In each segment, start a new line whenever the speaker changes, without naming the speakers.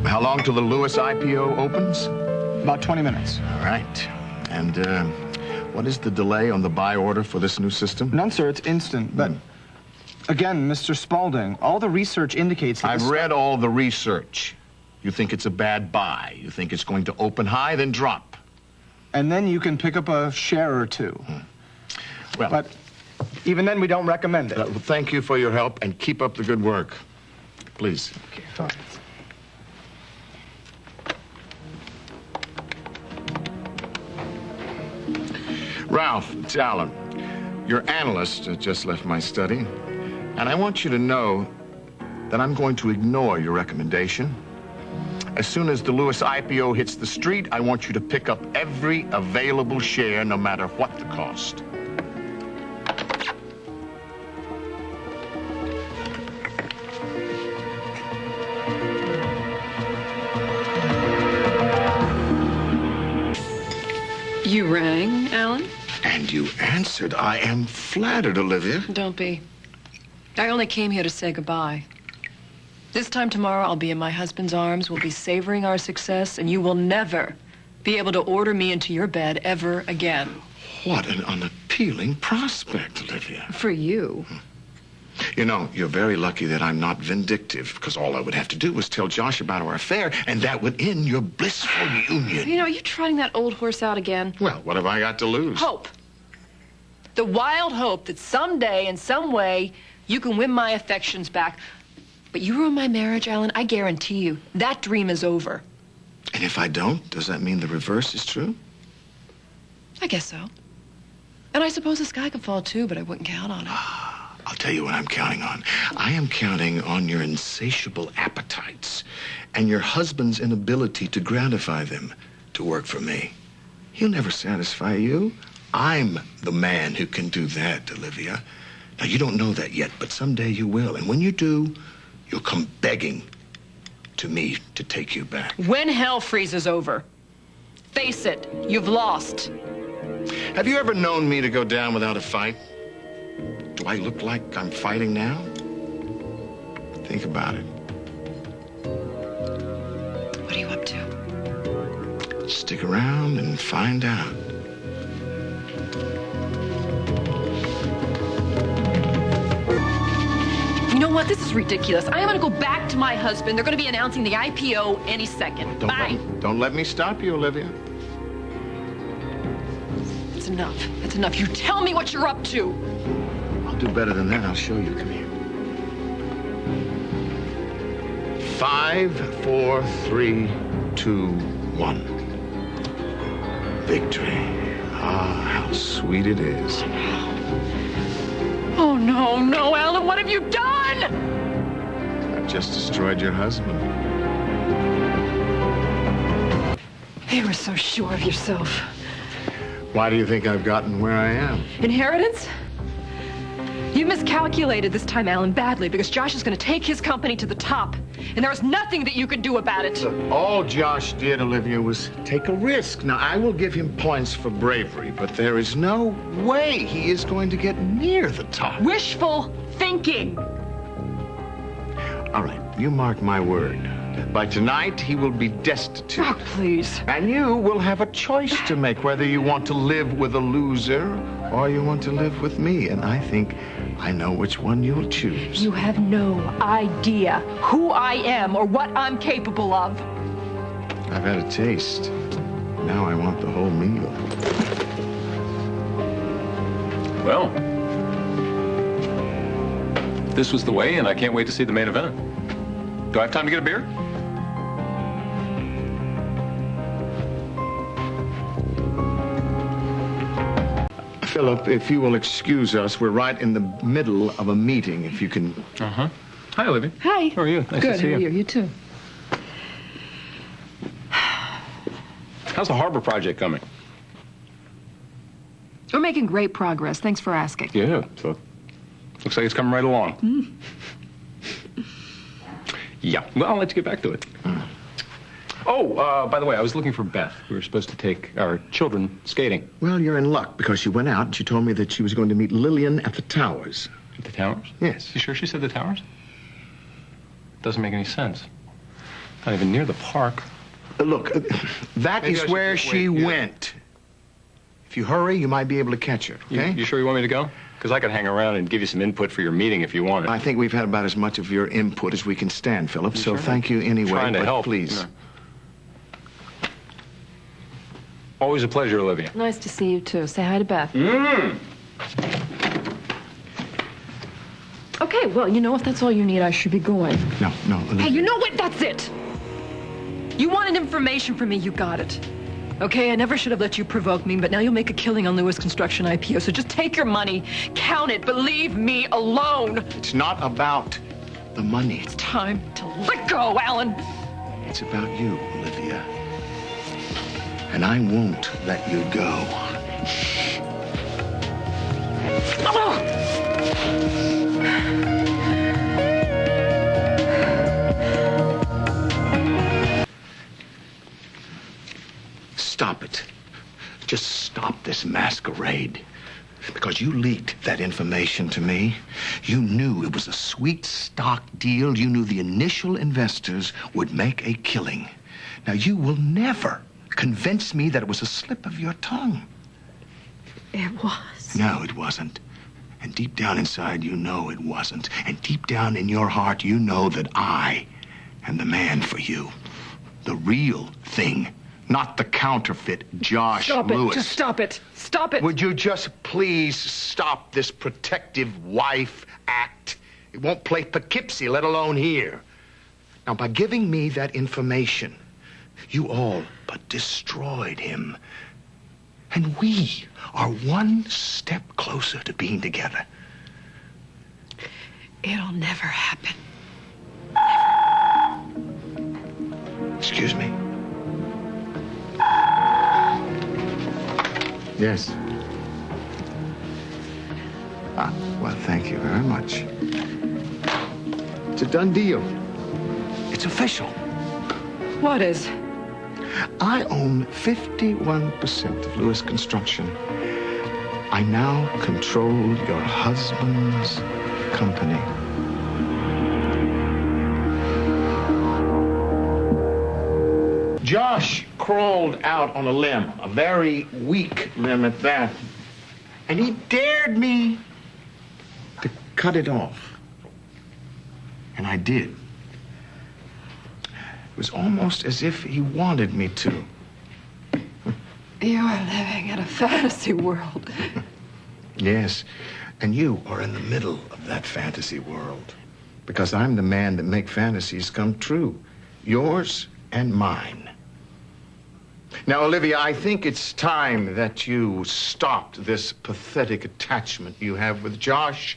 How long till the Lewis IPO opens?
About 20 minutes.
All right. And what is the delay on the buy order for this new system?
None, sir. It's instant. But again, Mr. Spaulding, all the research indicates that
I've read all the research. You think it's a bad buy. You think it's going to open high, then drop.
And then you can pick up a share or two.
Well,
but even then, we don't recommend it.
Thank you for your help, and keep up the good work. Please.
Okay, fine.
Ralph, it's Alan. Your analyst just left my study, and I want you to know that I'm going to ignore your recommendation. As soon as the Lewis IPO hits the street, I want you to pick up every available share, no matter what the cost.
You rang, Alan?
And you answered. I am flattered, Olivia.
Don't be. I only came here to say goodbye. This time tomorrow, I'll be in my husband's arms. We'll be savoring our success, and you will never be able to order me into your bed ever again.
What an unappealing prospect, Olivia.
For you.
You know, you're very lucky that I'm not vindictive, because all I would have to do was tell Josh about our affair, and that would end your blissful union.
You know, are you trotting that old horse out again?
Well, what have I got to lose?
Hope. The wild hope that someday, in some way, you can win my affections back. But you ruin my marriage, Alan, I guarantee you, that dream is over.
And if I don't, does that mean the reverse is true?
I guess so. And I suppose the sky could fall, too, but I wouldn't count on it.
I'll tell you what I'm counting on. I am counting on your insatiable appetites and your husband's inability to gratify them to work for me. He'll never satisfy you. I'm the man who can do that, Olivia. Now, you don't know that yet, but someday you will. And when you do, you'll come begging to me to take you back.
When hell freezes over, face it, you've lost.
Have you ever known me to go down without a fight? Do I look like I'm fighting now? Think about it.
What are you up to?
Stick around and find out.
You know what? This is ridiculous. I am going to go back to my husband. They're going to be announcing the IPO any second. Bye.
Don't let me stop you, Olivia.
It's enough. It's enough. You tell me what you're up to.
I'll do better than that. I'll show you. Come here. 5, 4, 3, 2, 1. Victory. Ah, how sweet it is.
Oh, no, no, Alan, what have you done?
I've just destroyed your husband.
You were so sure of yourself.
Why do you think I've gotten where I am?
Inheritance? You miscalculated this time, Alan, badly, because Josh is going to take his company to the top, and there is nothing that you can do about it.
Look, all Josh did, Olivia, was take a risk. Now, I will give him points for bravery, but there is no way he is going to get near the top.
Wishful thinking.
All right, you mark my word. By tonight, he will be destitute.
Oh, please.
And you will have a choice to make, whether you want to live with a loser or you want to live with me. And I think I know which one you'll choose.
You have no idea who I am or what I'm capable of.
I've had a taste. Now I want the whole meal.
Well, this was the way, and I can't wait to see the main event. Do I have time to get a beer?
Philip, if you will excuse us, we're right in the middle of a meeting, if you can...
Uh-huh. Hi, Olivia.
Hi.
How are you? Nice
Good.
to see
How are you? You too.
How's the harbor project coming?
We're making great progress. Thanks for asking.
Yeah, so looks like it's coming right along. Yeah, well, I'll let you get back to it. Oh, by the way, I was looking for Beth. We were supposed to take our children skating.
Well, you're in luck, because she went out and she told me that she was going to meet Lillian at the Towers.
At the Towers?
Yes.
You sure she said the Towers? Doesn't make any sense. Not even near the park.
Look, that
Maybe I
is
should
where
just
she
wait here.
went. If you hurry, you might be able to catch her, okay?
You sure you want me to go? Because I could hang around and give you some input for your meeting if you wanted.
I think we've had about as much of your input as we can stand, Philip, so
sure?
thank you anyway.
Trying to
but
help.
please.
You know. Always a pleasure, Olivia.
Nice to see you, too. Say hi to Beth. Okay, well, you know, if that's all you need, I should be going.
No, Olivia.
Hey, you know what? That's it! You wanted information from me, you got it. Okay, I never should have let you provoke me, but now you'll make a killing on Lewis Construction IPO, so just take your money, count it, but leave me alone.
It's not about the money.
It's time to let go, Alan.
It's about you, Olivia. And I won't let you go. Stop it. Just stop this masquerade. Because you leaked that information to me. You knew it was a sweet stock deal. You knew the initial investors would make a killing. Now, you will never convince me that it was a slip of your tongue.
It was.
No, it wasn't. And deep down inside, you know it wasn't. And deep down in your heart, you know that I am the man for you. The real thing. Not the counterfeit Josh
Stop
Lewis.
it. Just stop it. Stop it.
Would you just please stop this protective wife act? It won't play Poughkeepsie, let alone here. Now, by giving me that information, you all but destroyed him. And we are one step closer to being together.
It'll never happen.
Excuse me. Yes. Well, thank you very much. It's a done deal. It's official.
What is?
I own 51% of Lewis Construction. I now control your husband's company. Josh crawled out on a limb, a very weak limb at that, and he dared me to cut it off. And I did. It was almost as if he wanted me to.
You are living in a fantasy world.
Yes, and you are in the middle of that fantasy world. Because I'm the man that makes fantasies come true. Yours and mine. Now, Olivia, I think it's time that you stopped this pathetic attachment you have with Josh.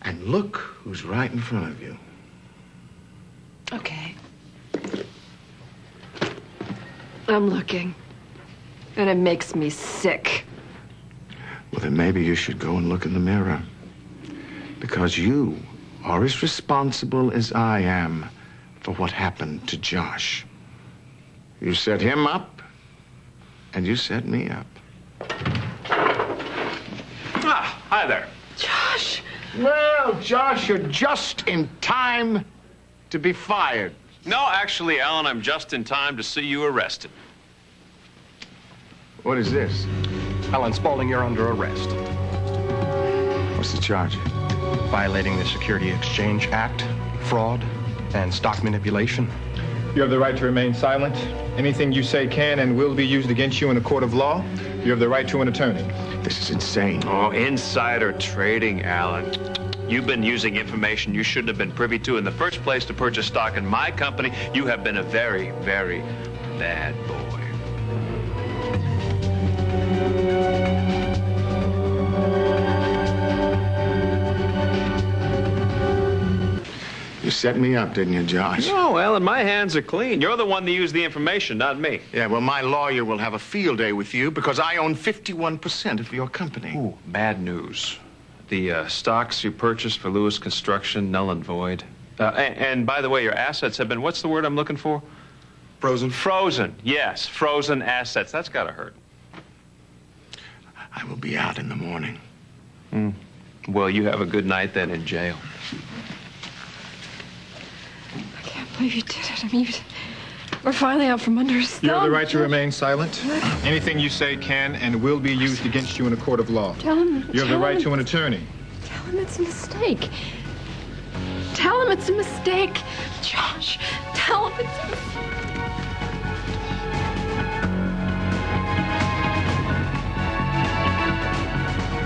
And look who's right in front of you.
Okay. I'm looking. And it makes me sick.
Well, then maybe you should go and look in the mirror. Because you are as responsible as I am for what happened to Josh. You set him up, and you set me up.
Ah, hi there.
Josh!
Well, Josh, you're just in time to be fired.
No, actually, Alan, I'm just in time to see you arrested.
What is this?
Alan Spaulding, you're under arrest.
What's the charge?
Violating the Security Exchange Act, fraud, and stock manipulation.
You have the right to remain silent. Anything you say can and will be used against you in a court of law. You have the right to an attorney.
This is insane.
Oh, insider trading, Alan. You've been using information you shouldn't have been privy to in the first place to purchase stock in my company. You have been a very, very bad boy.
You set me up, didn't you, Josh?
No, Alan, my hands are clean. You're the one that used the information, not me.
Yeah, well, my lawyer will have a field day with you because I own 51% of your company.
Ooh, bad news. The stocks you purchased for Lewis Construction, null and void. And by the way, your assets have been, what's the word I'm looking for?
Frozen?
Frozen, yes. Frozen assets. That's gotta hurt.
I will be out in the morning.
Well, you have a good night then in jail.
I can't believe you did it. I mean, we're finally out from under his thumb.
You have the right to remain silent. Anything you say can and will be used against you in a court of law.
Tell him.
You have the right to an attorney.
Tell him it's a mistake. Tell him it's a mistake. Josh, tell him it's a mistake.